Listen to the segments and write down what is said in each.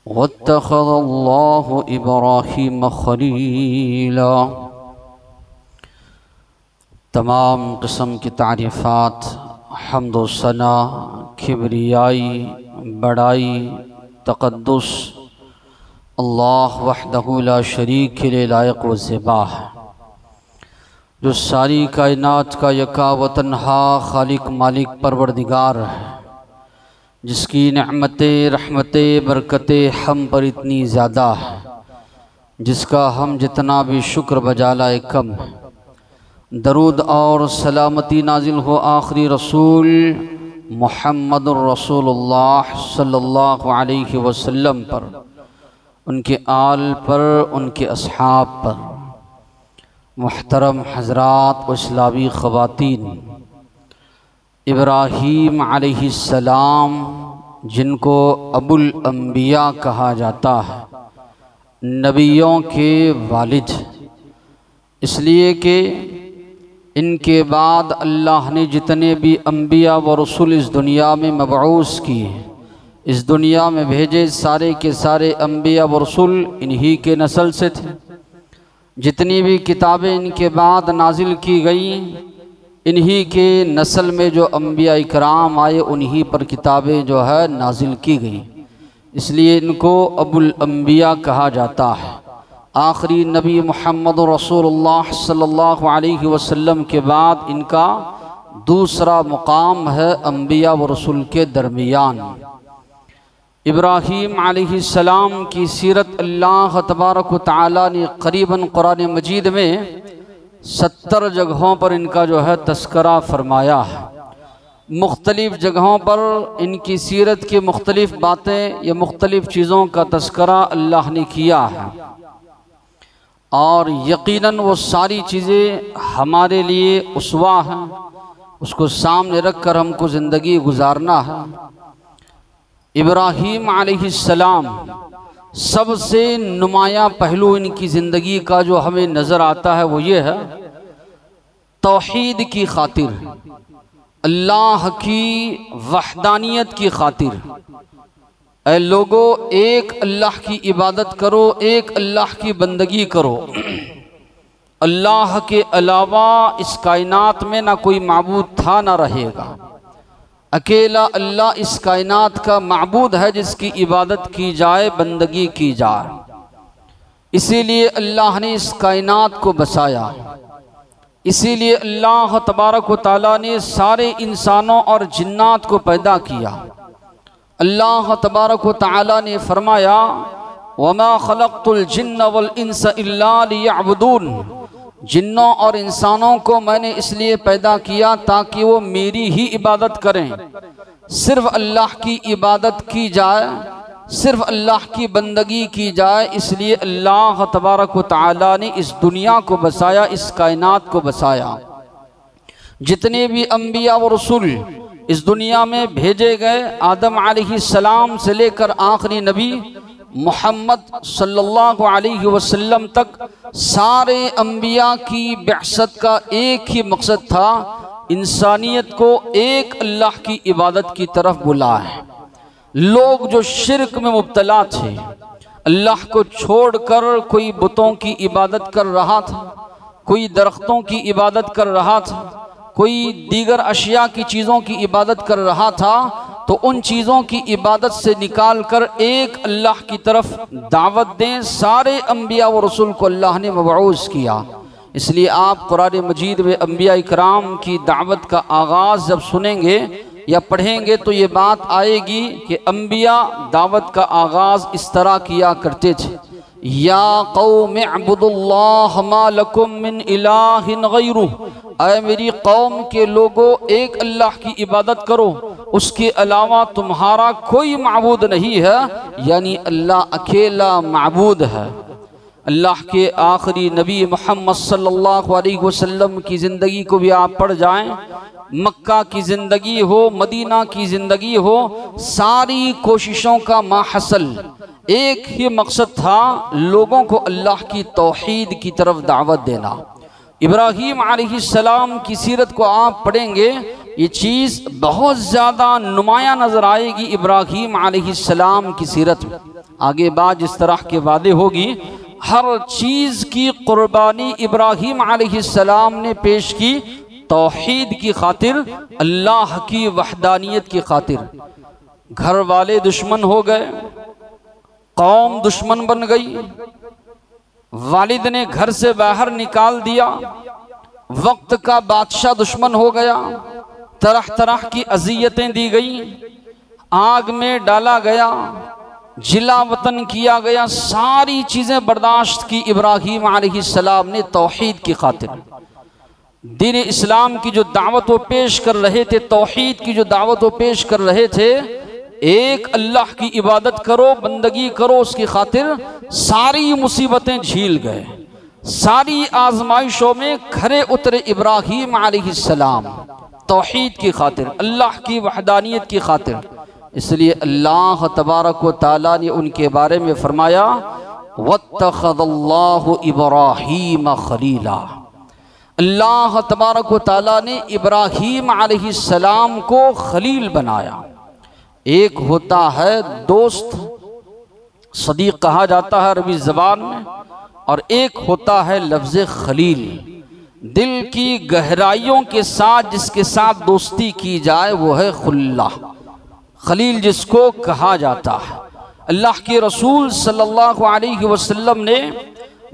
वत्तख़ज़ल्लाहु इब्राहीम खलीला। तमाम किस्म की तारीफ़ात, हम्द व सना, किबरियाई, बड़ाई, तक़द्दुस अल्लाह वहदहु ला शरीक के लिए लायक व ज़िबा है, जो सारी कायनात का यका व तन्हा खालिक मालिक परवरदिगार है, जिसकी नेमतें रहमतें बरकतें हम पर इतनी ज़्यादा है, जिसका हम जितना भी शुक्र बजालाए कम है। दरूद और सलामती नाजिल हो आखिरी रसूल मुहम्मदुर रसूलुल्लाह सल्लल्लाहु अलैहि वसल्लम पर, उनके आल पर, उनके असहाब पर। मुहतरम हज़रात व इस्लामी ख़वातीन, इब्राहीम अलैहिस्सलाम जिनको अबुल अंबिया कहा जाता है, नबियों के वालिद, इसलिए कि इनके बाद अल्लाह ने जितने भी अंबिया व रसूल इस दुनिया में मबऊस किए, इस दुनिया में भेजे, सारे के सारे अंबिया व रसूल इन्हीं के नस्ल से थे। जितनी भी किताबें इनके बाद नाजिल की गई, इन्हीं के नस्ल में जो अंबिया इकराम आए, उन्हीं पर किताबें जो है नाजिल की गई, इसलिए इनको अबुल अंबिया कहा जाता है। आखिरी नबी मुहम्मद रसूलुल्लाह सल्लल्लाहु अलैहि वसल्लम के बाद इनका दूसरा मुकाम है अंबिया व रसूल के दरमियान। इब्राहीम अलैहिस्सलाम की सीरत अल्लाह तबारक व तआला ने करीबन कुरान मजीद में 70 जगहों पर इनका जो है तस्करा फरमाया है। मुख्तलिफ़ जगहों पर इनकी सीरत की मुख्तलिफ़ बातें या मुख्तलिफ़ चीज़ों का तस्करा अल्लाह ने किया है, और यकीनन वो सारी चीज़ें हमारे लिए उसवा हैं, उसको सामने रख कर हमको ज़िंदगी गुजारना है। इब्राहीम अलैहिस्सलाम सबसे नुमाया पहलू इनकी ज़िंदगी का जो हमें नज़र आता है वो ये है, तौहीद की खातिर, अल्लाह की वहदानियत की खातिर। ऐ लोगो, एक अल्लाह की इबादत करो, एक अल्लाह की बंदगी करो। अल्लाह के अलावा इस कायनात में ना कोई माबूद था ना रहेगा। अकेला अल्लाह इस कायनात का माबूद है जिसकी इबादत की जाए, बंदगी की जाए। इसीलिए अल्लाह ने इस कायनात को बसाया, इसीलिए अल्लाह तबारक व तआला ने सारे इंसानों और जिन्नात को पैदा किया। अल्लाह तबारक व तआला ने फरमाया, वमा खलक़तुल जिन्न वल इंसा इल्ला लियअबुदून, जिन्नों और इंसानों को मैंने इसलिए पैदा किया ताकि वो मेरी ही इबादत करें, सिर्फ अल्लाह की इबादत की जाए, सिर्फ अल्लाह की बंदगी की जाए। इसलिए अल्लाह तबारक व तआला ने इस दुनिया को बसाया, इस कायनात को बसाया। जितने भी अंबिया व रसूल इस दुनिया में भेजे गए, आदम अलैहिस्सलाम से लेकर आखिरी नबी मोहम्मद सल्लल्लाहु अलैहि वसल्लम तक, सारे अंबिया की बिअसत का एक ही मकसद था, इंसानियत को एक अल्लाह की इबादत की तरफ बुलाए। लोग जो शिर्क में मुब्तला थे, अल्लाह को छोड़कर कोई बुतों की इबादत कर रहा था, कोई दरख्तों की इबादत कर रहा था, कोई दीगर अशिया की चीज़ों की इबादत कर रहा था, तो उन चीज़ों की इबादत से निकाल कर एक अल्लाह की तरफ दावत दें। सारे अंबिया व रसूल को अल्लाह ने मबऊस किया। इसलिए आप कुरान मजीद में अंबिया इकराम की दावत का आगाज़ जब सुनेंगे या पढ़ेंगे तो ये बात आएगी कि अंबिया दावत का आगाज़ इस तरह किया करते थे, या कौम अब्दुल्लाह मा लकुम मिन इलाहिन गैरुह, ऐ मेरी कौम के लोगों, एक अल्लाह की इबादत करो, उसके अलावा तुम्हारा कोई माबूद नहीं है, यानी अल्लाह अकेला माबूद है। अल्लाह के आखिरी नबी मोहम्मद सल्लल्लाहु अलैहि वसल्लम की ज़िंदगी को भी आप पढ़ जाएं, मक्का की ज़िंदगी हो, मदीना की ज़िंदगी हो, सारी कोशिशों का माहसल एक ही मकसद था, लोगों को अल्लाह की तौहीद की तरफ दावत देना। इब्राहीम अलैहिस्सलाम की सीरत को आप पढ़ेंगे ये चीज़ बहुत ज़्यादा नुमाया नज़र आएगी इब्राहीम अलैहिस्सलाम की सीरत में। आगे बाद जिस तरह के वादे होगी, हर चीज़ की कुर्बानी इब्राहीम अलैहिस्सलाम ने पेश की तौहीद की खातिर, अल्लाह की वहदानियत की खातिर। घर वाले दुश्मन हो गए, कौम दुश्मन बन गई, वालिद ने घर से बाहर निकाल दिया, वक्त का बादशाह दुश्मन हो गया, तरह तरह की अजियतें दी गई, आग में डाला गया, जिला वतन किया गया, सारी चीज़ें बर्दाश्त की इब्राहीम अलैहिस्सलाम ने तौहीद की खातिर। दीन इस्लाम की जो दावत वो पेश कर रहे थे, तौहीद की जो दावत वो पेश कर रहे थे, एक अल्लाह की इबादत करो, बंदगी करो, उसकी खातिर सारी मुसीबतें झील गए, सारी आजमाइशों में खरे उतरे इब्राहीम अलैहिस्सलाम तौहीद की खातिर, अल्लाह की वहदानियत की खातिर। इसलिए अल्लाह तबारक व तआला ने उनके बारे में फरमाया, वत्तखज़ल्लाहु इब्राहीम खलीला। अल्लाह तबारक व तआला ने इब्राहीम अलैहिस्सलाम को खलील बनाया। एक होता है दोस्त, सदीक कहा जाता है अरबी ज़बान में, और एक होता है लफ्ज़ खलील। दिल की गहराइयों के साथ जिसके साथ दोस्ती की जाए वो है खुल्ला, खलील जिसको कहा जाता है। अल्लाह के रसूल सल्लल्लाहु अलैहि वसल्लम ने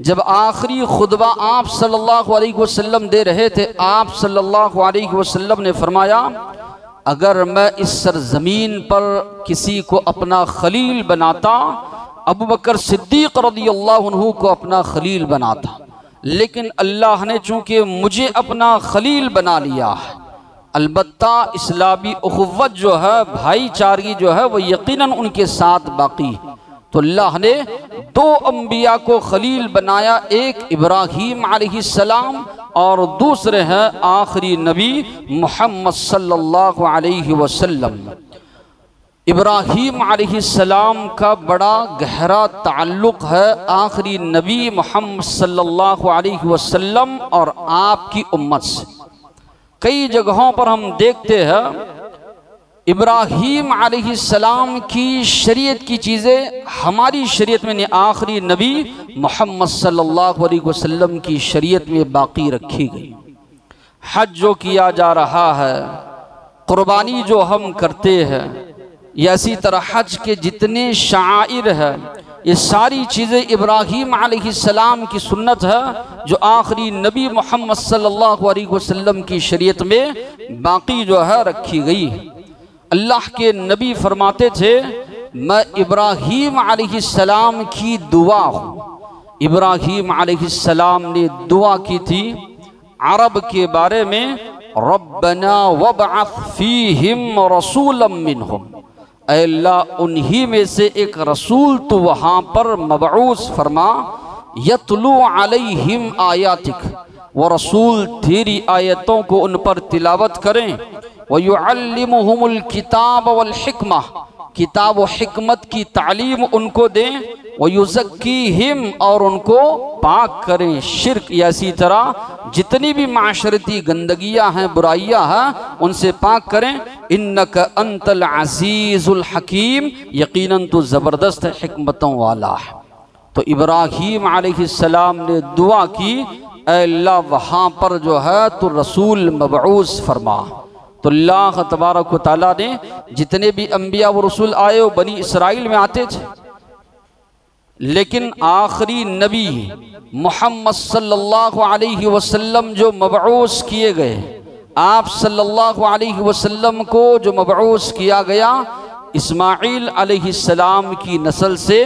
जब आखिरी खुतबा आप सल्लल्लाहु अलैहि वसल्लम दे रहे थे, आप सल्लल्लाहु अलैहि वसल्लम ने फरमाया, अगर मैं इस सरजमीन पर किसी को अपना खलील बनाता, अबू बकर सिद्दीक रज़ियल्लाहु अन्हु को अपना खलील बनाता, लेकिन अल्लाह ने चूँकि मुझे अपना खलील बना लिया है, अलबत्ता इस्लामी उख़्वत जो है, भाईचारगी जो है, वो यकीनन उनके साथ बाकी। तो अल्लाह ने दो अंबिया को खलील बनाया, एक इब्राहीम अलैहिस्सलाम और दूसरे हैं आखिरी नबी मोहम्मद सल्लल्लाहु अलैहि वसल्लम। इब्राहीम अलैहिस्सलाम का बड़ा गहरा ताल्लुक़ है आखिरी नबी मोहम्मद सल्लल्लाहु अलैहि वसल्लम और आपकी उम्मत से। कई जगहों पर हम देखते हैं इब्राहीम अलैहिस्सलाम की शरीयत की चीज़ें हमारी शरीयत में, आखिरी नबी मोहम्मद सल्लल्लाहु अलैहि वसल्लम की शरीयत में बाकी रखी गई। हज जो किया जा रहा है, कुर्बानी जो हम करते हैं, या इसी तरह हज के जितने शाइर हैं, ये सारी चीज़ें इब्राहीम अलैहिस्सलाम की सुन्नत है जो आखिरी नबी मोहम्मद सल्लल्लाहु अलैहि वसल्लम की शरीयत में बाकी जो है रखी गई। अल्लाह के नबी फरमाते थे, मैं इब्राहीम अलैहिस्सलाम की दुआ हूँ। इब्राहीम अलैहिस्सलाम ने दुआ की थी अरब के बारे में, रब्बना वबअथ फीहिम रसूलन मिनहुम, अल्लाह उन्हीं में से एक रसूल तो वहाँ पर मबऊस फरमा, यतलू अलैहिम आयातिक, वो रसूल तेरी आयतों को उन पर तिलावत करें, वयुअल्लिमुहुमुल किताब वल हिकमा, किताब व हिकमत की तालीम उनको दें, वयुज़क्कीहिम, और उनको पाक करें शिर्क या इसी तरह जितनी भी माशरती गंदगियाँ हैं, बुराइयाँ हैं, उनसे पाक करें। इन्नका अंतल अज़ीज़ुल हकीम, यकीनन तो ज़बरदस्त हिकमतों वाला है। तो इब्राहीम अलैहिस्सलाम ने दुआ की, अल्लाह वहाँ पर जो है तो रसूल मबऊस फरमा। तो अल्लाह तबारक व तआला ने जितने भी अंबिया व रसूल आए वो बनी इसराइल में आते थे, लेकिन आखिरी नबी मोहम्मद सल्लल्लाहु अलैहि वसल्लम जो मबऊस किए गए, आप सल्लल्लाहु अलैहि वसल्लम को जो मबऊस किया गया इस्माइल अलैहिस्सलाम की नस्ल से,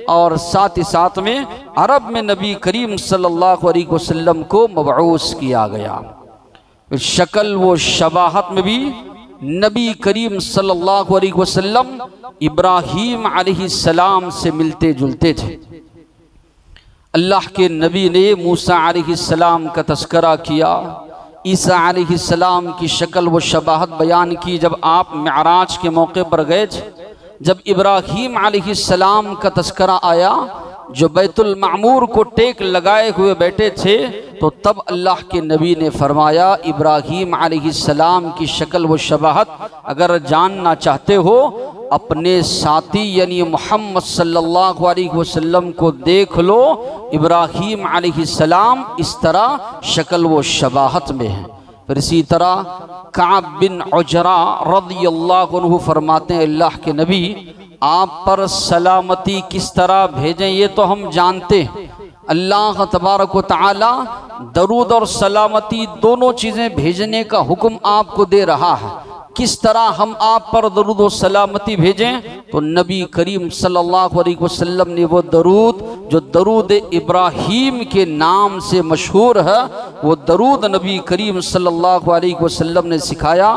और साथ ही साथ में अरब में नबी करीम सल्लल्लाहु अलैहि वसल्लम को मबऊस किया गया। शक्ल व शबाहत में भी नबी करीम सल्लल्लाहु अलैहि वसल्लम इब्राहीम अलैहिस्सलाम से मिलते जुलते थे। अल्लाह के नबी ने मूसा अलैहिस्सलाम का तस्करा किया, ईसा अलैहिस्सलाम की शक्ल व शबाहत बयान की। जब आप मिअराज के मौके पर गए थे, जब इब्राहीम अलैहिस्सलाम का तस्करा आया, जो बैतुल मामूर को टेक लगाए हुए बैठे थे, तो तब अल्लाह के नबी ने फरमाया इब्राहीम अलैहिस्सलाम की शक्ल व शबाहत अगर जानना चाहते हो, अपने साथी यानी मोहम्मद सल्लल्लाहु अलैहि वसल्लम को देख लो। इब्राहीम अलैहिस्सलाम इस तरह शक्ल व शबाहत में है। फिर इसी तरह काब बिन उजरा रज़ियल्लाहु अन्हु फरमाते हैं, अल्लाह के नबी आप पर सलामती किस तरह भेजें ये तो हम जानते हैं। अल्लाह तबारक व तआला दरूद और सलामती दोनों चीज़ें भेजने का हुक्म आपको दे रहा है। किस तरह हम आप पर दरूद और सलामती भेजें? तो नबी करीम सल्लल्लाहु अलैहि वसल्लम ने वो दरूद जो दरूद इब्राहीम के नाम से मशहूर है, वो दरूद नबी करीम सल्लल्लाहु अलैहि वसल्लम ने सिखाया।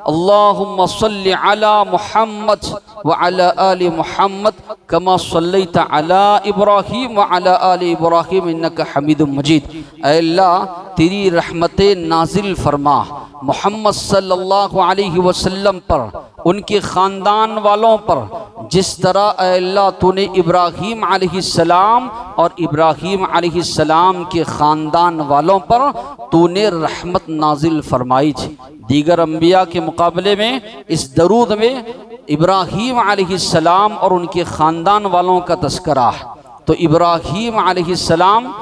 अल्लाहुम्मा सल्लि अला मुहम्मद व अला आलि मुहम्मद कमा सल्लैता अला इब्राहीम व अला आलि इब्राहीम इन्नका हमीदुम मजीद। ऐ अल्लाह तेरी रहमतें नाजिल फरमा मोहम्मद सल्लल्लाहु अलैहि वसल्लम पर, उनके ख़ानदान वालों पर, जिस तरह अल्लाह तूने इब्राहीम अलैहिस्सलाम और इब्राहीम अलैहिस्सलाम के ख़ानदान वालों पर तूने रहमत नाजिल फरमाई थी। दीगर अम्बिया के मुकाबले में इस दरूद में इब्राहीम अलैहिस्सलाम और उनके ख़ानदान वालों का तस्करा है। तो इब्राहीम अलैहिस्सलाम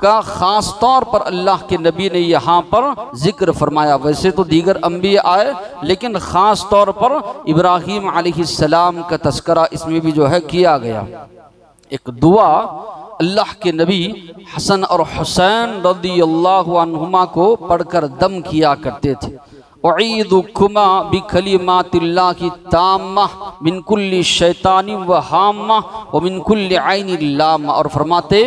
का ख़ास तौर पर अल्लाह के नबी ने यहाँ पर जिक्र फरमाया। वैसे तो दीगर अम्बिया आए, लेकिन ख़ास तौर पर इब्राहीम अलैहिस्सलाम का तस्करा इसमें भी जो है किया गया। एक दुआ अल्लाह के नबी हसन और हुसैन रज़ियल्लाहु अन्हुमा को पढ़कर दम किया करते थे। उईदुकुमा बिकलिमातिल्लाहि ताम्मा मिन कुल्लि शैतानिन व हाम्मा व मिन कुल्लि ऐनिन लाम्मा। और फरमाते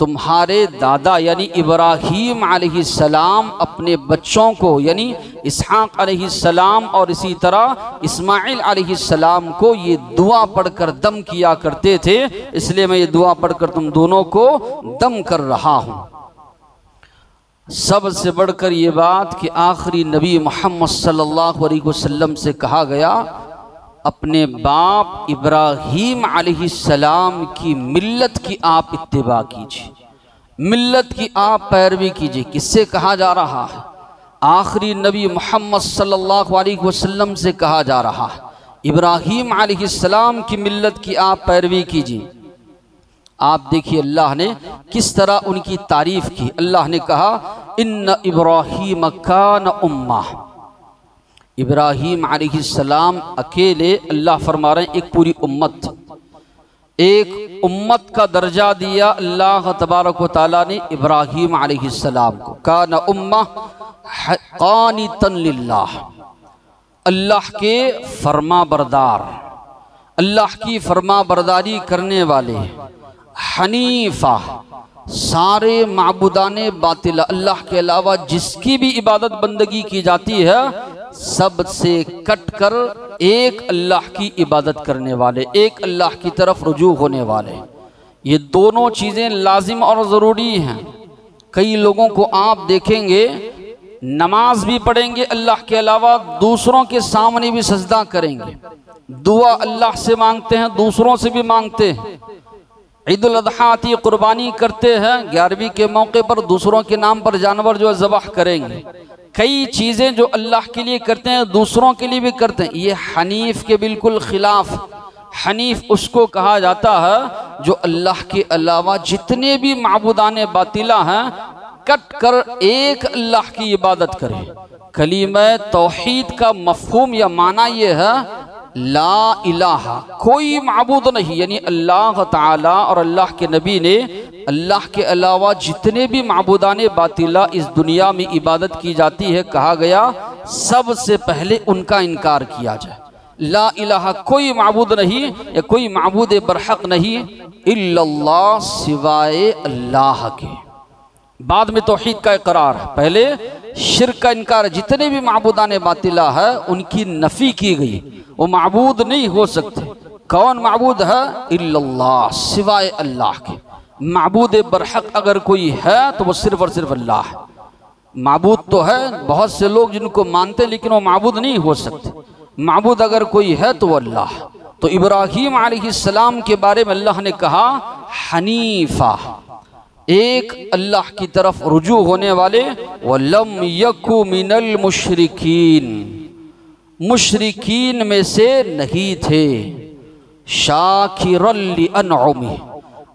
तुम्हारे दादा यानी इब्राहीम अलैहिस्सलाम अपने बच्चों को यानी इसहाक अलैहिस्सलाम और इसी तरह इस्माइल अलैहिस्सलाम को ये दुआ पढ़कर दम किया करते थे। इसलिए मैं ये दुआ पढ़कर तुम दोनों को दम कर रहा हूँ। सबसे बढ़कर ये बात कि आखिरी नबी मोहम्मद सल्लल्लाहु अलैहि वसल्लम से कहा गया अपने बाप इब्राहीम अलैहिस्सलाम की मिल्लत की आप इत्तिबा कीजिए, मिल्लत की आप पैरवी कीजिए। किससे कहा जा रहा है? आखिरी नबी मोहम्मद सल्लल्लाहु अलैहि वसल्लम से कहा जा रहा है इब्राहीम अलैहिस्सलाम की मिल्लत की आप पैरवी कीजिए। आप देखिए अल्लाह ने किस तरह उनकी तारीफ की। अल्लाह ने कहा इन्न इब्राहीम कान उम्मा। इब्राहीम अलैहिस्सलाम अकेले अल्लाह फरमा रहे हैं एक पूरी उम्मत, एक उम्मत का दर्जा दिया अल्लाह तबारक व तआला ने इब्राहीम अलैहिस्सलाम को। कान उम्मा कानितन लिल्लाह, अल्लाह के फरमा बरदार, अल्लाह की फरमा बरदारी करने वाले, हनीफा, सारे माबूदाने बातिल अल्लाह के अलावा जिसकी भी इबादत बंदगी की जाती है सबसे कट कर एक अल्लाह की इबादत करने वाले, एक अल्लाह की तरफ रुजू होने वाले। ये दोनों चीज़ें लाजिम और ज़रूरी हैं। कई लोगों को आप देखेंगे नमाज भी पढ़ेंगे अल्लाह के अलावा, दूसरों के सामने भी सजदा करेंगे, दुआ अल्लाह से मांगते हैं, दूसरों से भी मांगते हैं। ईद उल अज़हा आती कुर्बानी करते हैं, 11वीं के मौके पर दूसरों के नाम पर जानवर जो है ज़बह करेंगे। कई चीज़ें जो अल्लाह के लिए करते हैं दूसरों के लिए भी करते हैं। ये हनीफ के बिल्कुल खिलाफ। हनीफ उसको कहा जाता है जो अल्लाह के अलावा जितने भी माबूदाने बातिला हैं कट कर एक अल्लाह की इबादत करे। कलीमा तौहीद का मफहूम या माना ये है ला इलाहा, कोई माबूद नहीं, यानी अल्लाह ताला और अल्लाह के नबी ने अल्लाह के अलावा जितने भी माबूदाने बातिला इस दुनिया में इबादत की जाती है, कहा गया सबसे पहले उनका इनकार किया जाए। ला इलाहा, कोई माबूद नहीं या कोई माबूद बरहक नहीं इल्लल्लाह, सिवाय अल्लाह के। बाद में तौहीद का इकरार है, पहले शिर्क का इनकार। जितने भी माबूदाने बातिला है उनकी नफ़ी की गई, वो माबूद नहीं हो सकते। कौन माबूद है? इल्लल्लाह, सिवाय अल्लाह के। माबूद बरहक अगर कोई है तो वो सिर्फ और सिर्फ अल्लाह है। माबूद तो है बहुत से लोग जिनको मानते हैं, लेकिन वो माबूद नहीं हो सकते। माबूद अगर कोई है तो वो अल्लाह। तो इब्राहीम अलैहिस्सलाम के बारे में अल्लाह ने कहा हनीफा, एक अल्लाह की तरफ रुजू होने वाले, वलम यकु मिनल मुशरिकीन, मुशरिकीन में से नहीं थे, शाकिरल लिअनउमी,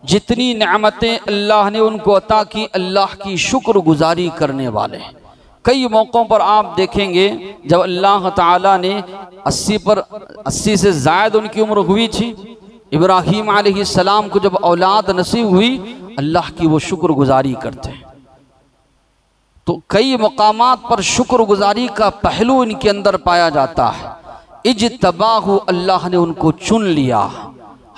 जितनी नेमतें अल्लाह ने उनको अता की अल्लाह की शुक्रगुजारी करने वाले। कई मौक़ों पर आप देखेंगे जब अल्लाह ताला ने 80 से ज़ायद उनकी उम्र हुई थी, इब्राहीम अलैहिस्सलाम को जब औलाद नसीब हुई, अल्लाह की वो शुक्रगुजारी करते हैं। तो कई मकामात पर शुक्रगुजारी का पहलू इनके अंदर पाया जाता है। इज्तबाहु, अल्लाह ने उनको चुन लिया,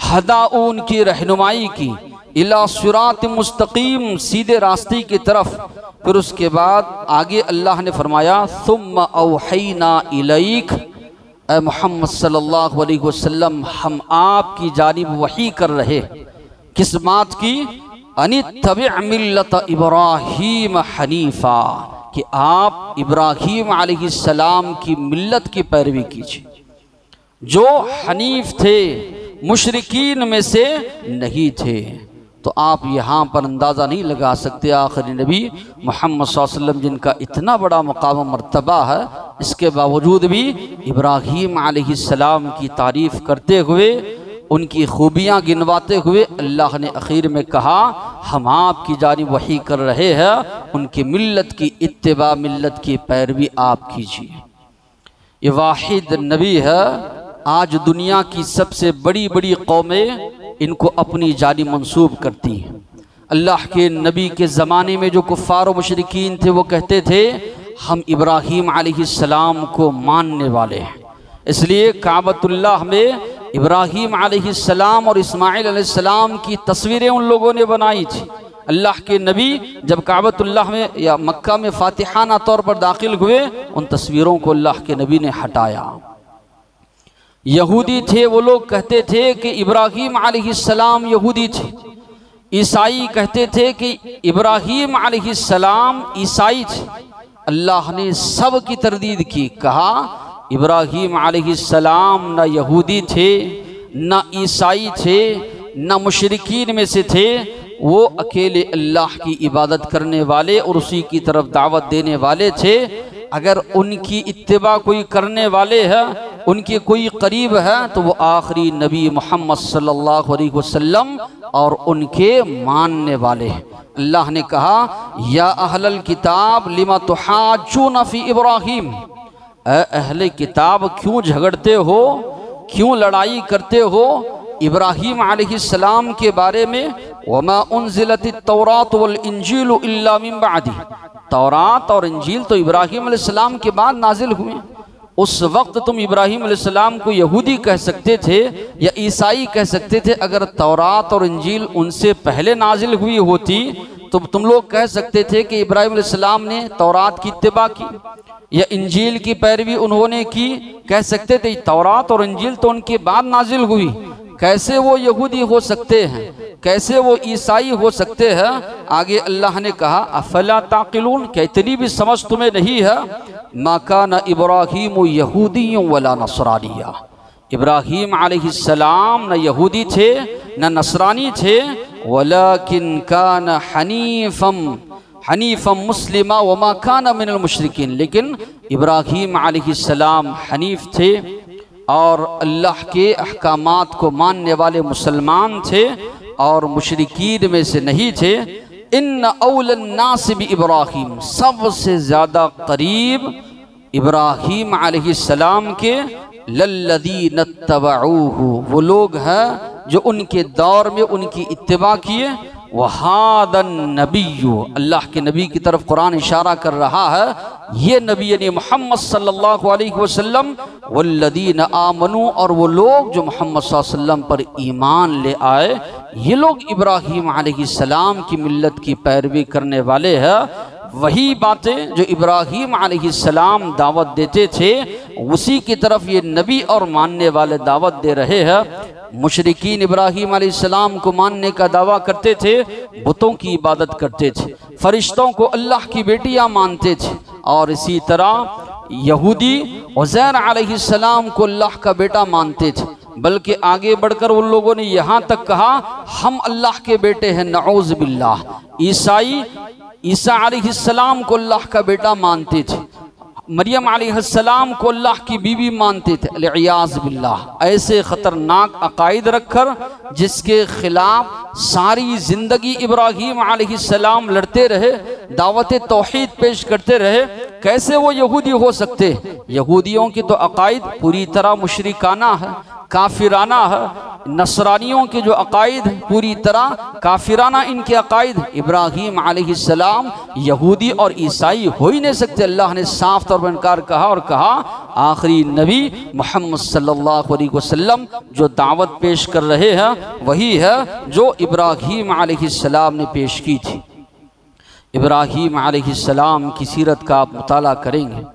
हदाउ, उनकी रहनुमाई की, इला सिरात मुस्तकीम, सीधे रास्ते की तरफ। फिर उसके बाद आगे अल्लाह ने फरमाया सुम्मा औहैना इलैक, ए मोहम्मद सल्लल्लाहु अलैहि वसल्लम, हम आपकी जानिब वही कर रहे, किस बात की, अनित्तबि मिल्लत इब्राहीम हनीफा, कि आप इब्राहीम अलैहिस्सलाम की मिल्लत की पैरवी कीजिए, जो हनीफ थे, मुशरिकीन में से नहीं थे। तो आप यहाँ पर अंदाज़ा नहीं लगा सकते, आखिरी नबी मोहम्मद सल्लल्लाहु अलैहि वसल्लम जिनका इतना बड़ा मकाम मर्तबा है, इसके बावजूद भी इब्राहीम अलैहिस्सलाम की तारीफ़ करते हुए, उनकी खूबियाँ गिनवाते हुए अल्लाह ने आखिर में कहा हम आपकी जानिब वही कर रहे हैं, उनकी मिल्लत की इत्तिबा, मिल्लत की पैरवी आप कीजिए। ये वाहिद नबी है, आज दुनिया की सबसे बड़ी बड़ी कौमें इनको अपनी जानिब मंसूब करती हैं। अल्लाह के नबी के ज़माने में जो कुफ़ार व मुशरिकीन थे वो कहते थे हम इब्राहीम अलैहिस्सलाम को मानने वाले हैं, इसलिए काबतुल्लाह में इब्राहीम अलैहिस्सलाम और इस्माइल अलैहिस्सलाम की तस्वीरें उन लोगों ने बनाई थी। अल्लाह के नबी जब काबतुल्लाह में या मक्का में फातिहाना तौर पर दाखिल हुए, उन तस्वीरों को अल्लाह के नबी ने हटाया। यहूदी थे, वो लोग कहते थे कि इब्राहीम अलैहिस्सलाम यहूदी थे। ईसाई कहते थे कि इब्राहीम अलैहिस्सलाम ईसाई थे। अल्लाह ने सब की तरदीद की, कहा इब्राहीम अलैहिस्सलाम न यहूदी थे, न ईसाई थे, न मुशरिकीन में से थे, वो अकेले अल्लाह की इबादत करने वाले और उसी की तरफ दावत देने वाले थे। अगर उनकी इत्तिबा कोई करने वाले हैं, उनके कोई करीब है, तो वो आखिरी नबी मोहम्मद सल्लल्लाहु अलैहि वसल्लम और उनके मानने वाले हैं। अल्लाह ने कहा या अहलल किताब लिमा तुहाज्जूना फी इब्राहीम, अहले किताब क्यों झगड़ते हो, क्यों लड़ाई करते हो इब्राहीम अलैहिस्सलाम के बारे में। वमा उन्ज़िलतित तौरात वल इंजील इल्ला मिन बादी, तौरात और इंजील तो इब्राहीम अलैहिस्सलाम के बाद नाजिल हुए। उस वक्त तुम इब्राहीम अलैहिस्सलाम को यहूदी कह सकते थे या ईसाई कह सकते थे। अगर तौरात और इंजील उनसे पहले नाजिल हुई होती तो तुम लोग कह सकते थे कि इब्राहीम अलैहिस्सलाम ने तौरात की इत्तिबा की या इंजील की पैरवी उन्होंने की, कह सकते थे। तौरात और इंजील तो उनके बाद नाजिल हुई, कैसे वो यहूदी हो सकते हैं, कैसे वो ईसाई हो सकते हैं। आगे अल्लाह ने कहा अफला ताक़िलून, क्या इतनी भी समझ तुम्हें नहीं है। मा काना इब्राहीम यहूदिय्यन वला नसरानिया, इब्राहीम अलैहिस्सलाम न यहूदी थे न नसरानी थे। वलाकिन काना हनीफम मुस्लिमा वमा काना मिनल मुशरिकीन, लेकिन इब्राहीम अलैहिस्सलाम हनीफ थे और अल्लाह के अहकामात को मानने वाले मुसलमान थे और मुशरिकीन में से नहीं थे। इन्न औलन नास बि इब्राहीम, सबसे ज़्यादा करीब इब्राहीम अलैहिस्सलाम के लल्लज़ीन तबऊहु, वो लोग हैं जो उनके दौर में उनकी इत्तिबा किए। वहादन नबिय्यु, अल्लाह के नबी की तरफ कुरान इशारा कर रहा है, ये नबी यानी मोहम्मद सल्लल्लाहु अलैहि वसल्लम, वल्लदीन आमनू, और वो लोग जो मोहम्मद सल्लल्लाहु अलैहि वसल्लम पर ईमान ले आए, ये लोग इब्राहीम अलैहिस्सलाम की मिल्लत की पैरवी करने वाले हैं। वही बातें जो इब्राहीम अलैहिस्सलाम दावत देते थे उसी की तरफ ये नबी और मानने वाले दावत दे रहे हैं। मुशरिकीन इब्राहीम अलैहिस्सलाम को मानने का दावा करते थे, बुतों की इबादत करते थे, फरिश्तों को अल्लाह की बेटियां मानते थे, और इसी तरह यहूदी उज़ैर अलैहिस्सलाम को अल्लाह का बेटा मानते थे। बल्कि आगे बढ़कर उन लोगों ने यहाँ तक कहा हम अल्लाह के बेटे हैं, नऊज़ बिल्लाह। ईसा अलैहिस्सलाम को अल्लाह का बेटा मानते थे, मरियम अलैहिस्सलाम को अल्लाह की बीवी मानते थे, अलियाज़ बिल्लाह। ऐसे ख़तरनाक अकायद रखकर जिसके खिलाफ सारी ज़िंदगी इब्राहीम अलैहिस्सलाम लड़ते रहे, दावत तौहीद पेश करते रहे, कैसे वो यहूदी हो सकते? यहूदियों की तो अकायद पूरी तरह मुशरिकाना है, काफिराना है। नसरानियों के जो अकायद पूरी तरह काफिराना इनके अकायद। इब्राहीम अलैहिस्सलाम यहूदी और ईसाई हो ही नहीं सकते। अल्लाह ने साफ तौर पर इनकार कहा और कहा आखिरी नबी मोहम्मद सल्लल्लाहु अलैहि वसल्लम जो दावत पेश कर रहे हैं वही है जो इब्राहीम अलैहिस्सलाम ने पेश की थी। इब्राहीम अलैहिस्सलाम की सीरत का आप मुताला करेंगे,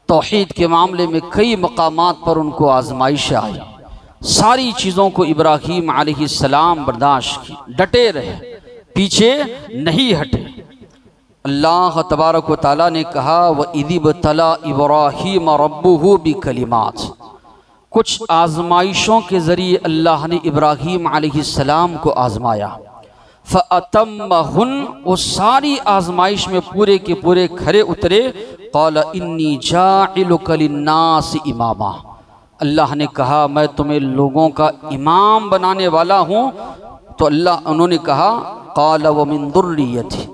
तौहीद के मामले में कई मकामात पर उनको आजमाइश आई। सारी चीज़ों को इब्राहीम अलैहिस्सलाम बर्दाश्त की, डटे रहे, पीछे नहीं हटे। अल्लाह तबारक व तआला ने कहा व इज़िब्तला इब्राहीम रब्बुहु बिकलिमात, कुछ आजमाइशों के ज़रिए अल्लाह ने इब्राहीम अलैहिस्सलाम को आजमाया। फ़अतम्महुन, वो सारी आजमाइश में पूरे के पूरे खरे उतरे। क़ाल इन्नी जाइलुका लिन्नासि इमामा, अल्लाह ने कहा मैं तुम्हें लोगों का इमाम बनाने वाला हूँ। तो उन्होंने कहा क़ाल व मिन दुर्रियती,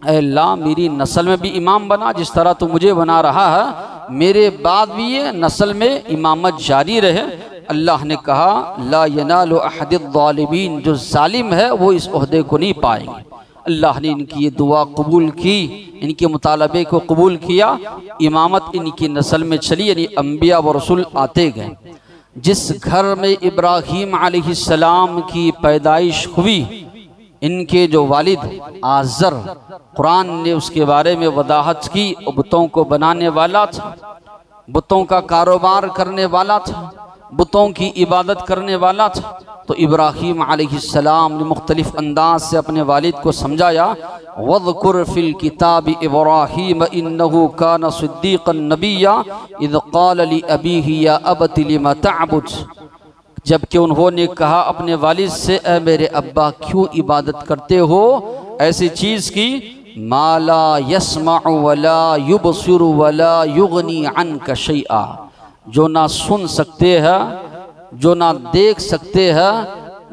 अल्लाह मेरी नस्ल में भी इमाम बना, जिस तरह तू मुझे बना रहा है मेरे बाद भी ये नस्ल में इमामत जारी रहे। अल्लाह ने कहा ला यनालु अहदिज़्ज़ालिमीन, जो जालिम है वो इस ओहदे को नहीं पाएंगे। अल्लाह ने इनकी ये दुआ कबूल की, इनके मुतालबे को कबूल किया, इमामत इनकी नस्ल में चली, यानी अम्बिया व रसूल आते गए। जिस घर में इब्राहीम अलैहिस्सलाम की पैदाइश हुई, इनके जो वालिद आज़र, कुरान ने उसके बारे में वदाहत की, बुतों को बनाने वाला था, बुतों का कारोबार करने वाला था, बुतों की इबादत करने वाला था। तो इब्राहीम अलैहिस्सलाम ने मुख्तलिफ अंदाज से अपने वालिद को समझाया वज़कुर फिल किताबि इब्राहीम इन्नहु कान सिद्दीक़न नबिय्या इज़ क़ाल लि अबीही या अबति लिमा तअबुद, जबकि उन्होंने कहा अपने वालिद से ए मेरे अब्बा क्यों इबादत करते हो ऐसी चीज़ की मा ला यस्मअ वला युबसिरु वला युगनी अन्का शैआ, जो ना सुन सकते हैं, जो ना देख सकते हैं,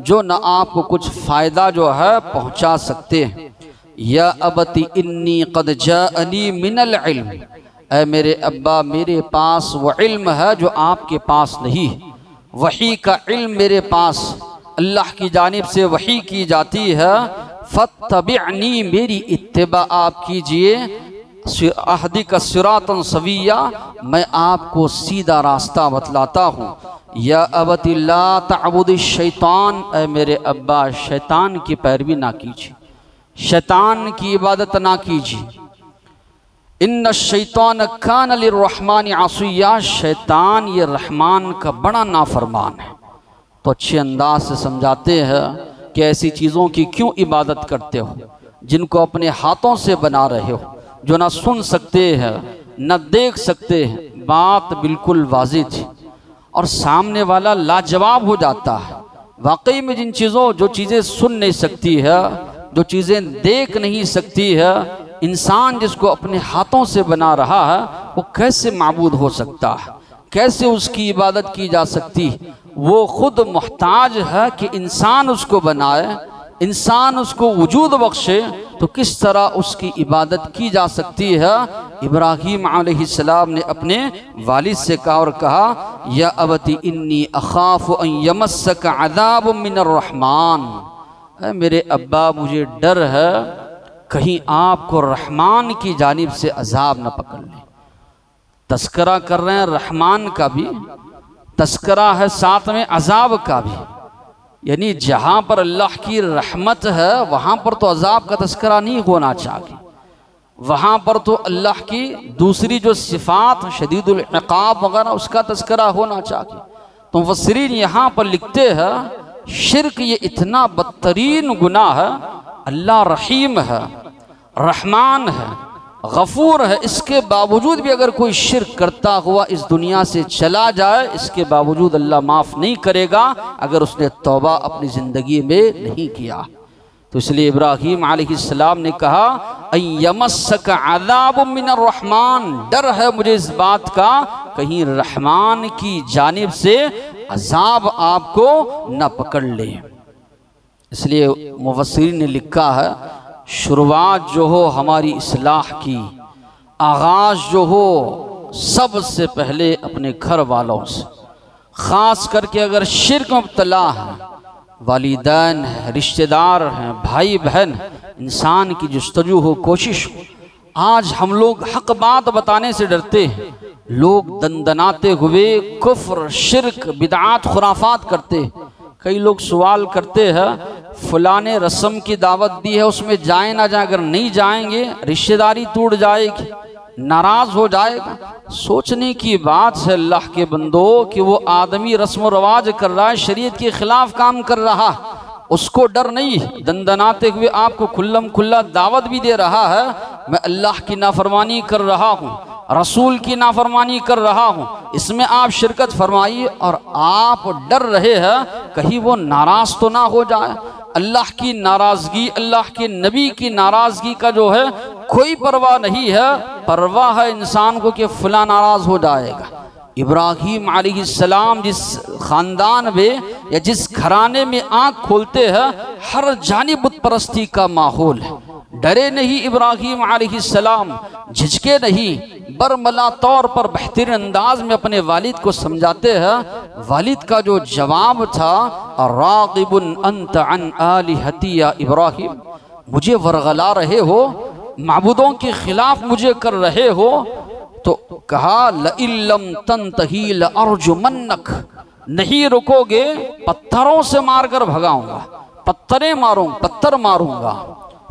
जो ना आपको कुछ फ़ायदा जो है पहुँचा सकते हैं। या अबती इन्नी क़द जाअनी मिनल इल्म, ऐ मेरे अब्बा मेरे पास वो इल्म है जो आपके पास नहीं। वही का इल्म मेरे पास, अल्लाह की जानिब से वही की जाती है। फत्तबिअनी, मेरी इत्तिबा आप कीजिए। अहदी का सिरातन सविया, मैं आपको सीधा रास्ता बतलाता हूँ। या अबति ला तअबुदिश शैतान, ऐ मेरे अब्बा शैतान की पैरवी ना कीजिए, शैतान की इबादत ना कीजिए। इन्न शैतान कान लिर्रहमानि आसिया, शैतान ये रहमान का बड़ा नाफरमान है। तो अच्छे अंदाज से समझाते हैं कि ऐसी चीज़ों की क्यों इबादत करते हो जिनको अपने हाथों से बना रहे हो, जो ना सुन सकते हैं न देख सकते हैं। बात बिल्कुल वाज़ेह थी और सामने वाला लाजवाब हो जाता है। वाकई में जिन चीज़ों, जो चीज़ें सुन नहीं सकती है, जो चीज़ें देख नहीं सकती है, इंसान जिसको अपने हाथों से बना रहा है वो कैसे माबूद हो सकता है, कैसे उसकी इबादत की जा सकती। वो खुद मुहताज है कि इंसान उसको बनाए, इंसान उसको वजूद बख्शे, तो किस तरह उसकी इबादत की जा सकती है। इब्राहीम अलैहिस्सलाम ने अपने वालिद से कहा और कहा या अबती इन्नी अखाफ़ु अन यमस्सका अज़ाबुम मिनर रहमान, मेरे अब्बा मुझे डर है कहीं आपको रहमान की जानिब से अजाब न पकड़ ले। तस्करा कर रहे हैं रहमान का भी, तस्करा है साथ में अजाब का भी, यानी जहाँ पर अल्लाह की रहमत है वहाँ पर तो अजाब का तस्करा नहीं होना चाहिए। वहाँ पर तो अल्लाह की दूसरी जो सिफ़ात शदीदुल इक़ाब वगैरह उसका तस्करा होना चाहिए। तो मुफ़स्सिरीन यहाँ पर लिखते हैं शिर्क ये इतना बदतरीन गुनाह है। अल्लाह रहीम है, रहमान है, गफूर है, इसके बावजूद भी अगर कोई शिर्क करता हुआ इस दुनिया से चला जाए, इसके बावजूद अल्लाह माफ़ नहीं करेगा अगर उसने तौबा अपनी ज़िंदगी में नहीं किया। तो इसलिए इब्राहीम अलैहिस्सलाम ने कहा अयमस्सक अज़ाब मिनर रहमान, डर है मुझे इस बात का कहीं रहमान की जानिब से अजाब आपको न पकड़ ले। इसलिए मुफस्सिरीन ने लिखा है शुरुआत जो हो हमारी इस्लाह की, आगाज़ जो हो सबसे पहले अपने घर वालों से, ख़ास करके अगर शिर्क में मुब्तला है, वालिदैन हैं, रिश्तेदार हैं, भाई बहन, इंसान की जुस्तजू हो, कोशिश हो। आज हम लोग हक बात बताने से डरते हैं, लोग दंदनाते हुए कुफ्र, शिर्क, बिदआत, खुराफात करते। कई लोग सवाल करते हैं फलाने रस्म की दावत दी है, उसमें जाए ना जाए, अगर नहीं जाएंगे रिश्तेदारी टूट जाएगी, नाराज हो जाएगा। सोचने की बात है अल्लाह के बंदो कि वो आदमी रस्म व रवाज कर रहा है, शरीयत के खिलाफ काम कर रहा, उसको डर नहीं, दंदनाते हुए आपको खुल्लम खुल्ला दावत भी दे रहा है मैं अल्लाह की नाफरमानी कर रहा हूँ, रसूल की नाफरमानी कर रहा हूँ, इसमें आप शिरकत फरमाइए, और आप डर रहे हैं कहीं वो नाराज तो ना हो जाए। अल्लाह की नाराज़गी, अल्लाह के नबी की नाराज़गी का जो है कोई परवाह नहीं है, परवाह है इंसान को कि फला नाराज़ हो जाएगा। इब्राहीम अलैहिस्सलाम जिस ख़ानदान में या जिस घराने में आँख खोलते हैं, हर जानिब बुत परस्ती का माहौल है। डरे नहीं इब्राहीम अलैहिस्सलाम, झिझके नहीं, बरमला तौर पर बेहतरीन अंदाज में अपने वालिद को समझाते हैं। वालिद का जो जवाब था राग़िबुन अंत अन आलिहती या इब्राहीम, मुझे वरगला रहे हो, माबूदों के खिलाफ मुझे कर रहे हो। तो कहा लइल्लम तंतही लअरजुमन्नक, नहीं रुकोगे पत्थरों से मारकर भगाऊंगा, पत्थर मारूंगा,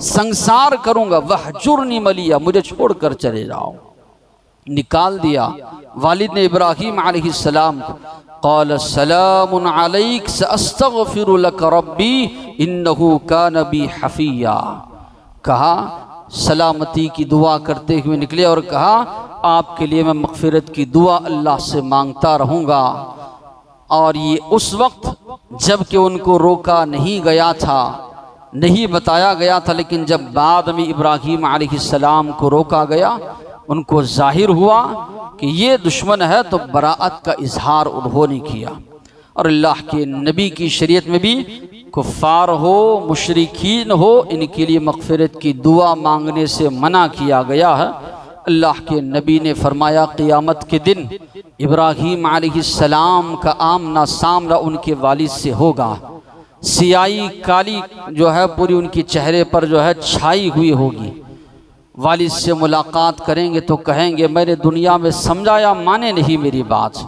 संसार करूंगा, वहजुरनी मलिया, मुझे छोड़कर चले जाओ। निकाल दिया वालिद ने इब्राहीम अलैहिस्सलाम को। क़ाल सलामुन अलैक सअस्तग़फिरु लक रब्बी इन्नहु कान बी हफ़िया, कहा सलामती की दुआ करते हुए निकले और कहा आपके लिए मैं मग़फ़िरत की दुआ अल्लाह से मांगता रहूँगा। और ये उस वक्त जबकि उनको रोका नहीं गया था, नहीं बताया गया था, लेकिन जब बाद में इब्राहीम अलैहिस्सलाम को रोका गया, उनको जाहिर हुआ कि ये दुश्मन है, तो बराअत का इजहार उन्होंने किया। और अल्लाह के नबी की शरीयत में भी कुफ़ार हो, मुशरिकीन हो, इनके लिए मग़फ़िरत की दुआ मांगने से मना किया गया है। अल्लाह के नबी ने फरमाया क़ियामत के दिन इब्राहीम अलैहिस्सलाम का आमना सामना उनके वालिद से होगा, सियाही काली जो है पूरी उनके चेहरे पर जो है छाई हुई होगी। वालिद से मुलाकात करेंगे तो कहेंगे मैंने दुनिया में समझाया, माने नहीं मेरी बात।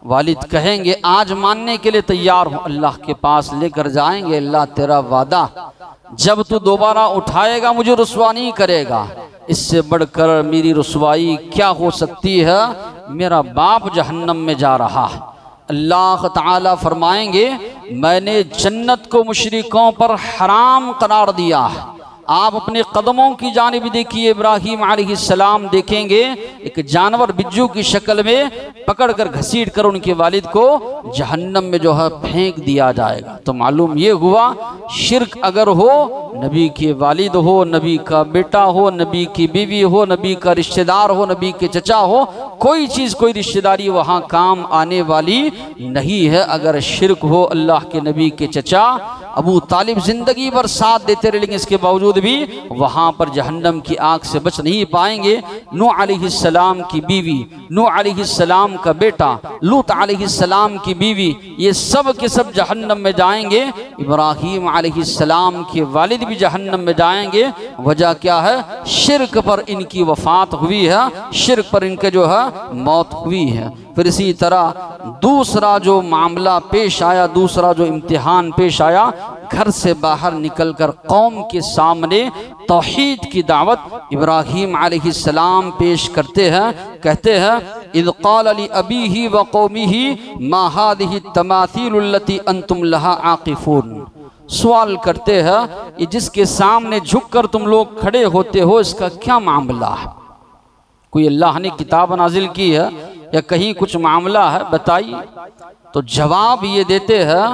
वालिद कहेंगे आज मानने के लिए तैयार हूँ, अल्लाह के पास लेकर जाएंगे, अल्लाह तेरा वादा जब तू दोबारा उठाएगा मुझे रुसवा नहीं करेगा, इससे बढ़कर मेरी रुसवाई क्या हो सकती है, मेरा बाप जहन्नम में जा रहा है। अल्लाह ताला फरमाएंगे मैंने जन्नत को मुशरिकों पर हराम करार दिया है। आप अपने कदमों की जानिब देखिए, इब्राहीम अलैहिस्सलाम देखेंगे एक जानवर बिज्जू की शक्ल में पकड़कर घसीट कर उनके वालिद को जहन्नम में जो है फेंक दिया जाएगा। तो मालूम ये हुआ शिर्क अगर हो, नबी के वालिद हो, नबी का बेटा हो, नबी की बीवी हो, नबी का रिश्तेदार हो, नबी के चचा हो, कोई चीज़ कोई रिश्तेदारी वहाँ काम आने वाली नहीं है। अगर शिर्क हो, अल्लाह के नबी के चचा अबू तालिब जिंदगी भर साथ देते रहे, लेकिन इसके बावजूद भी वहां पर जहन्नम की आग से बच नहीं पाएंगे। नूह अलैहिस्सलाम की बीवी, नूह अलैहिस्सलाम का बेटा, लूत अलैहिस्सलाम की बीवी, ये सब के सब जहन्नम में जाएंगे। इब्राहीम अलैहिस्सलाम के वालिद भी जहन्नम में जाएंगे। वजह क्या है? शिर्क पर इनकी वफात हुई है, शिर्क पर इनके जो है मौत हुई है। फिर इसी तरह दूसरा जो मामला पेश आया, दूसरा जो इम्तिहान पेश आया, घर से बाहर निकलकर कौम के सामने तौहीद की दावत इब्राहीम अलैहिस्सलाम पेश करते हैं। कहते हैं इज़ क़ाल ली अबीही व क़ौमिही मा हाज़िही तमासीलु लती अंतुम लहा आक़िफ़ून। सवाल करते हैं ये जिसके सामने झुककर तुम लोग खड़े होते हो, इसका क्या मामला है? कोई अल्लाह ने किताब नाजिल की है या कहीं कुछ मामला है, बताइए। तो जवाब ये देते हैं,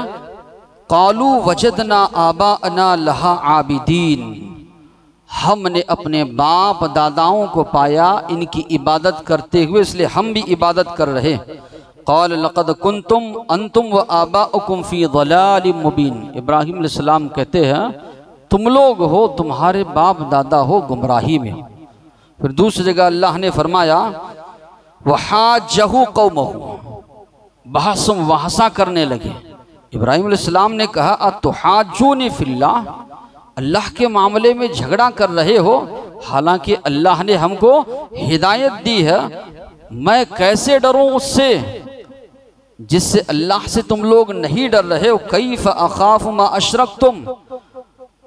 कालू वजदना आबाअना लहा आबिदीन, हमने अपने बाप दादाओं को पाया इनकी इबादत करते हुए, इसलिए हम भी इबादत कर रहे। क़ाल लक़द कुन्तुम अंतुम व आबाउकुम फ़ी ज़लालिम मुबीन, इब्राहीम अलैहिस्सलाम कहते हैं तुम लोग हो, तुम्हारे बाप दादा हो गुमराही में। फिर दूसरी जगह अल्लाह ने फरमाया वहाजहु कौमहु, बहसम वहसा करने लगे। इब्राहीम अलैहिस्सलाम ने कहा अतुहाजूनी फिल्लाह, अल्लाह के मामले में झगड़ा कर रहे हो, हालांकि अल्लाह ने हमको हिदायत दी है। मैं कैसे डरूं उससे जिससे अल्लाह से तुम लोग नहीं डर रहे हो। कैफ अखाफ मा अशरकतुम,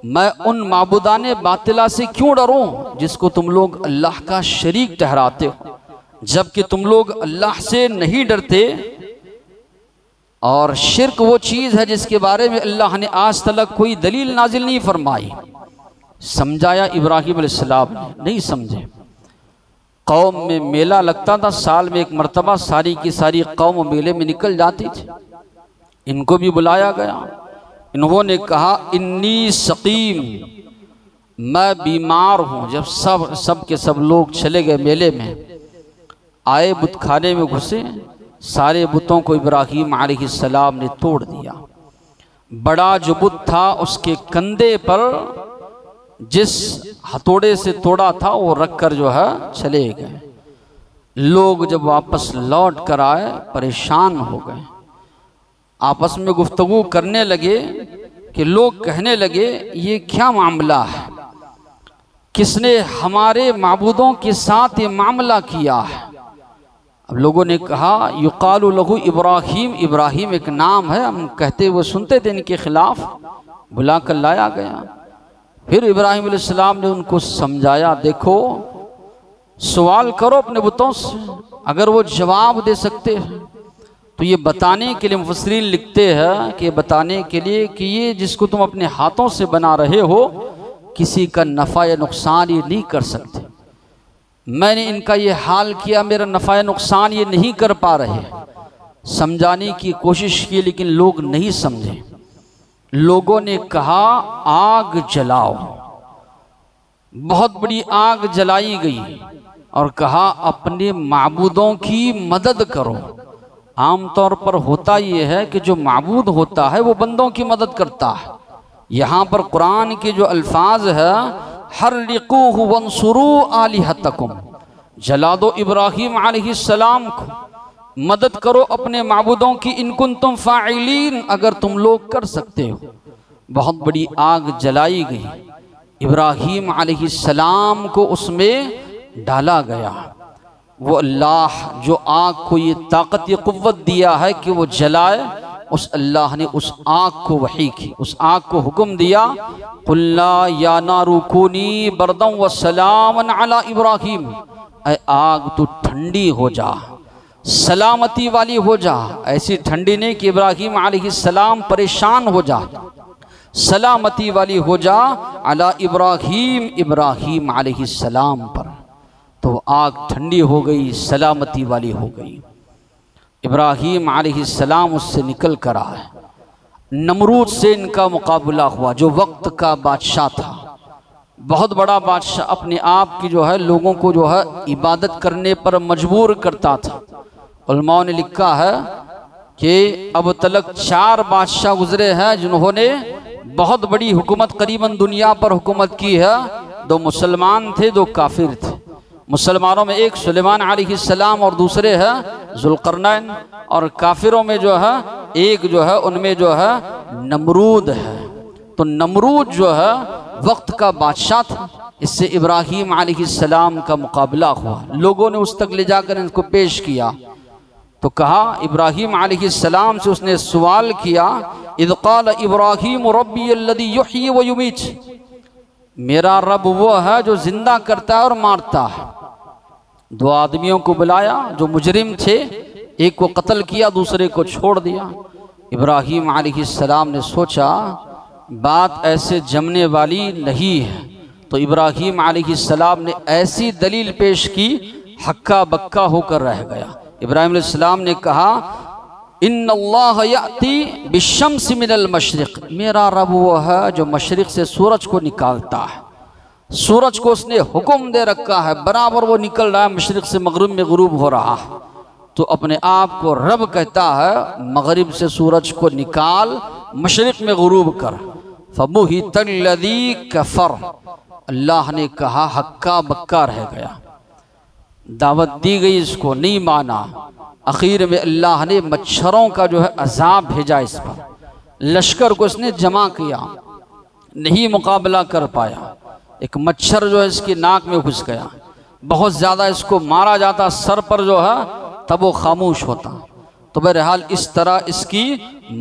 मैं उन माबूदाने बातिला से क्यों डरूं जिसको तुम लोग अल्लाह का शरीक ठहराते हो, जबकि तुम लोग अल्लाह से नहीं डरते। और शिर्क वो चीज़ है जिसके बारे में अल्लाह ने आज तक कोई दलील नाजिल नहीं फरमाई। समझाया इब्राहीम अलैहिस्सलाम ने, नहीं समझे। कौम में मेला लगता था, साल में एक मरतबा सारी की सारी कौम मेले में निकल जाती थी। इनको भी बुलाया गया, इन्होंने कहा इन्नी सकीम, मैं बीमार हूँ। जब सब के सब लोग चले गए मेले में, आए बुतखाने में घुसे, सारे बुतों को इब्राहीम अलैहिस्सलाम ने तोड़ दिया। बड़ा जो बुत था उसके कंधे पर जिस हथौड़े से तोड़ा था वो रखकर जो है चले गए। लोग जब वापस लौट कर आए परेशान हो गए, आपस में गुफ्तगू करने लगे कि लोग कहने लगे ये क्या मामला है, किसने हमारे माबूदों के साथ ये मामला किया है। अब लोगों ने कहा युकालु लहू इब्राहीम, इब्राहीम एक नाम है, हम कहते हुए सुनते थे इनके खिलाफ। बुला कर लाया गया। फिर इब्राहीम अलैहिस्सलाम ने उनको समझाया, देखो सवाल करो अपने बुतों से, अगर वो जवाब दे सकते हैं तो ये बताने के लिए मुफस्सिरीन लिखते हैं कि बताने के लिए कि ये जिसको तुम अपने हाथों से बना रहे हो किसी का नफ़ा या नुकसान ये नहीं कर सकते। मैंने इनका ये हाल किया, मेरा नफ़ा या नुकसान ये नहीं कर पा रहे। समझाने की कोशिश की लेकिन लोग नहीं समझे। लोगों ने कहा आग जलाओ। बहुत बड़ी आग जलाई गई और कहा अपने माबूदों की मदद करो। आमतौर पर होता ये है कि जो माबूद होता है वो बंदों की मदद करता है। यहाँ पर कुरान के जो अल्फाज है हर्रिकूहु वंसुरू आलिहतकुम, जला दो इब्राहीम अलैहिस्सलाम को, मदद करो अपने माबूदों की, इन कुंतुम फाइलीन, अगर तुम लोग कर सकते हो। बहुत बड़ी आग जलाई गई, इब्राहीम अलैहिस्सलाम को उसमें डाला गया। वो अल्लाह जो आग को ये ताकत ये कुव्वत दिया है कि वो जलाए, उस अल्लाह ने उस आग को वही की, उस आग को हुक्म दिया कुल्ला या नारू कूनी बरदम व सलामन अला इब्राहीम, ऐ आग तू ठंडी हो जा, सलामती वाली हो जा। ऐसी ठंडी नहीं कि इब्राहीम अलैहिस्सलाम परेशान हो जा, सलामती वाली हो जा अला इब्राहीम, इब्राहीम अलैहिस्सलाम पर। तो आग ठंडी हो गई, सलामती वाली हो गई। इब्राहीम अलैहिस्सलाम उससे निकल कर आए। नमरूद से इनका मुकाबला हुआ जो वक्त का बादशाह था, बहुत बड़ा बादशाह, अपने आप की जो है लोगों को जो है इबादत करने पर मजबूर करता था। उलमाओं ने लिखा है कि अब तक 4 बादशाह गुजरे हैं जिन्होंने बहुत बड़ी हुकूमत करीबन दुनिया पर हुकूमत की है। 2 मुसलमान थे, 2 काफिर थे। मुसलमानों में एक सुलेमान अलैहिस्सलाम और दूसरे है जुल्करनैन, और काफिरों में जो है एक जो है उनमें जो है नमरूद है। तो नमरूद जो है वक्त का बादशाह था, इससे इब्राहीम अलैहिस्सलाम का मुकाबला हुआ। लोगों ने उस तक ले जाकर इनको पेश किया तो कहा, इब्राहीम अलैहिस्सलाम से उसने सवाल किया, इज़ क़ाल इब्राहीम रब्बी अल्लज़ी युह्यी व युमीत, मेरा रब वो है जो जिंदा करता है और मारता है। 2 आदमियों को बुलाया जो मुजरिम थे, एक को कत्ल किया, दूसरे को छोड़ दिया। इब्राहीम अलैहिस्सलाम ने सोचा बात ऐसे जमने वाली नहीं है, तो इब्राहीम अलैहिस्सलाम ने ऐसी दलील पेश की, हक्का बक्का होकर रह गया। इब्राहिम अलैहिस्सलाम ने कहा इन्नल्लाह याती बिशम्स मिनल मशरिक, मेरा रब वो है जो मशरिक से सूरज को निकालता है। सूरज को उसने हुक्म दे रखा है, बराबर वो निकल रहा है, मशरिक से मगरिब में गुरूब हो रहा है। तो अपने आप को रब कहता है मगरिब से सूरज को निकाल, मशरिक में गुरूब कर। फमुहितल्लज़ी कफ़र, अल्लाह ने कहा हक्का बक्का रह गया। दावत दी गई, इसको नहीं माना। आखिर में अल्लाह ने मच्छरों का जो है अजाब भेजा इस पर, लश्कर को इसने जमा किया, नहीं मुकाबला कर पाया। एक मच्छर जो है इसकी नाक में घुस गया, बहुत ज़्यादा इसको मारा जाता सर पर जो है, तब वो खामोश होता। तो बहरहाल इस तरह इसकी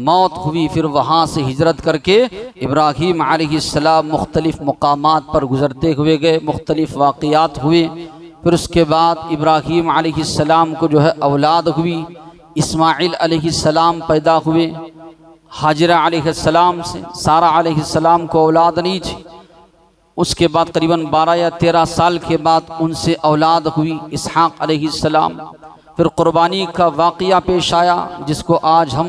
मौत हुई। फिर वहाँ से हिजरत करके इब्राहीम अलैहिस्सलाम मुख्तलिफ़ मुकामात पर गुज़रते हुए गए, मुख्तलिफ़ वाक़ियात हुए। फिर उसके बाद इब्राहीम अलैहिस्सलाम को जो है औलाद हुई, इस्माइल अलैहिस्सलाम पैदा हुए हाजिरा अलैहिस्सलाम से। सारा अलैहिस्सलाम को औलाद नहीं थी। उसके बाद करीबन 12 या 13 साल के बाद उनसे औलाद हुई इसहाक अलैहिस्सलाम। फिर कुर्बानी का वाक़िया पेश आया, जिसको आज हम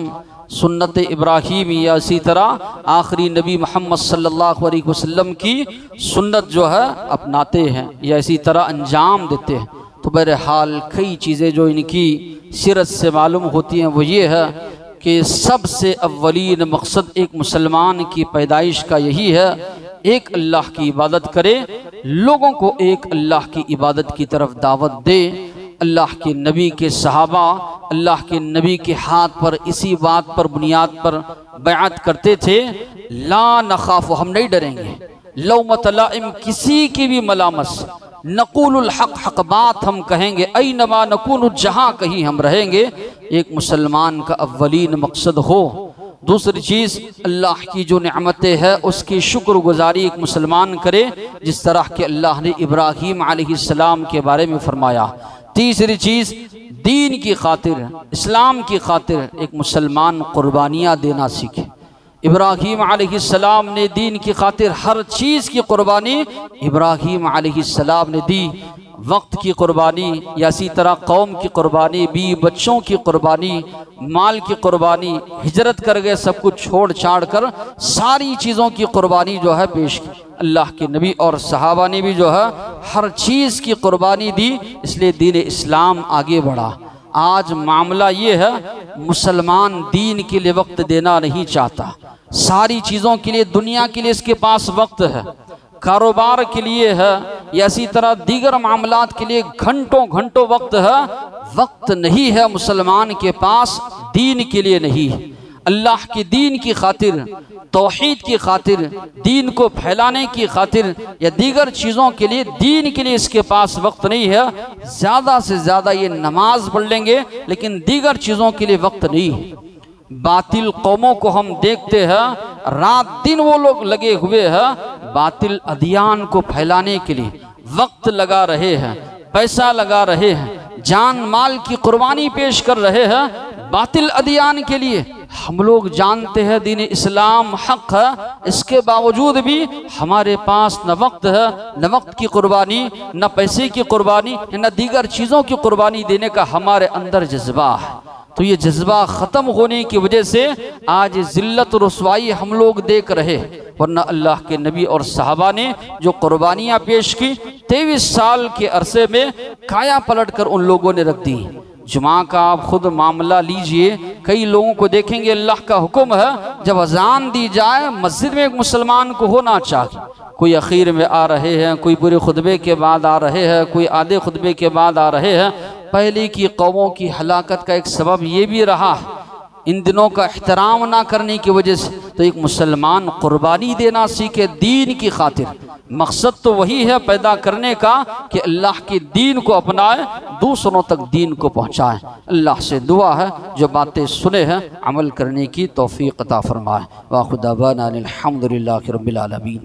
सुन्नत इब्राहीम या इसी तरह आखिरी नबी मोहम्मद सल्लल्लाहु अलैहि वसल्लम की सुन्नत जो है अपनाते हैं या इसी तरह अंजाम देते हैं। तो बहरहाल कई चीज़ें जो इनकी सीरत से मालूम होती हैं वो ये है कि सबसे अव्वलीन मकसद एक मुसलमान की पैदाइश का यही है, एक अल्लाह की इबादत करे, लोगों को एक अल्लाह की इबादत की तरफ दावत दे। अल्लाह के नबी के सहाबा अल्लाह के नबी के हाथ पर इसी बात पर बुनियाद पर बैअत करते थे, ला नखाफ, हम नहीं डरेंगे, लौमत लाइम, किसी की भी मलामत, नकुलुल हक, हक बात हम कहेंगे, ऐनमा नकुनु, जहाँ कहीं हम रहेंगे। एक मुसलमान का अव्वलीन मकसद हो। दूसरी चीज़ अल्लाह की जो नेमतें हैं उसकी शुक्रगुजारी एक मुसलमान करे, जिस तरह के अल्लाह ने इब्राहीम अलैहिस्सलाम के बारे में फरमाया। तीसरी चीज़ दीन की खातिर, इस्लाम की खातिर एक मुसलमान कुर्बानियाँ देना सीखे। इब्राहीम अलैहिस्सलाम ने दीन की खातिर हर चीज़ की कुर्बानी इब्राहीम अलैहिस्सलाम ने दी। वक्त की कुर्बानी या इसी तरह कौम की कुर्बानी, बीवी बच्चों की कुर्बानी, माल की कुर्बानी, हिजरत कर गए, सब कुछ छोड़ छाड़ कर सारी चीज़ों की कुर्बानी जो है पेश की। अल्लाह के नबी और सहाबा ने भी जो है हर चीज़ की कुर्बानी दी, इसलिए दीन इस्लाम आगे बढ़ा। आज मामला ये है, मुसलमान दीन के लिए वक्त देना नहीं चाहता। सारी चीज़ों के लिए, दुनिया के लिए इसके पास वक्त है, कारोबार के लिए है या इसी तरह दीगर मामलात के लिए घंटों घंटों वक्त है। वक्त नहीं है मुसलमान के पास, दीन के लिए नहीं है। अल्लाह के दीन की खातिर, तौहीद की खातिर, दीन को फैलाने की खातिर या दीगर चीज़ों के लिए, दीन के लिए इसके पास वक्त नहीं है। ज़्यादा से ज़्यादा ये नमाज पढ़ लेंगे, लेकिन दीगर चीज़ों के लिए वक्त नहीं है। बातिल कौमों को हम देखते हैं, रात दिन वो लोग लगे हुए हैं बातिल अदियान को फैलाने के लिए, वक्त लगा रहे हैं, पैसा लगा रहे हैं, जान माल की कुर्बानी पेश कर रहे हैं बातिल अदियान के लिए। हम लोग जानते हैं दीन इस्लाम हक है, इसके बावजूद भी हमारे पास न वक्त है, न वक्त की कुर्बानी, न पैसे की कुर्बानी, न दीगर चीज़ों की कुर्बानी देने का हमारे अंदर जज्बा है। तो ये जज्बा ख़त्म होने की वजह से आज ज़िल्लत रुसवाई हम लोग देख रहे, वरना अल्लाह के नबी और सहाबा ने जो कुर्बानियाँ पेश की 23 साल के अरसे में काया पलट कर उन लोगों ने रख दी। जुमा का आप खुद मामला लीजिए, कई लोगों को देखेंगे अल्लाह का हुक्म है जब अजान दी जाए मस्जिद में एक मुसलमान को होना चाहिए। कोई आखिर में आ रहे हैं, कोई पूरे खुतबे के बाद आ रहे हैं, कोई आधे खुतबे के बाद आ रहे हैं। पहले की कौमों की हलाकत का एक सबब ये भी रहा इन दिनों का एहतराम ना करने की वजह से। तो एक मुसलमान कुर्बानी देना सीखे दीन की खातिर। मकसद तो वही है पैदा करने का कि अल्लाह के दीन को अपनाए, दूसरों तक दीन को पहुँचाए। अल्लाह से दुआ है जो बातें सुने हैं अमल करने की तौफीक अता फरमाए। वा खुदाबाना अल्हम्दुलिल्लाहि रब्बिल आलमीन।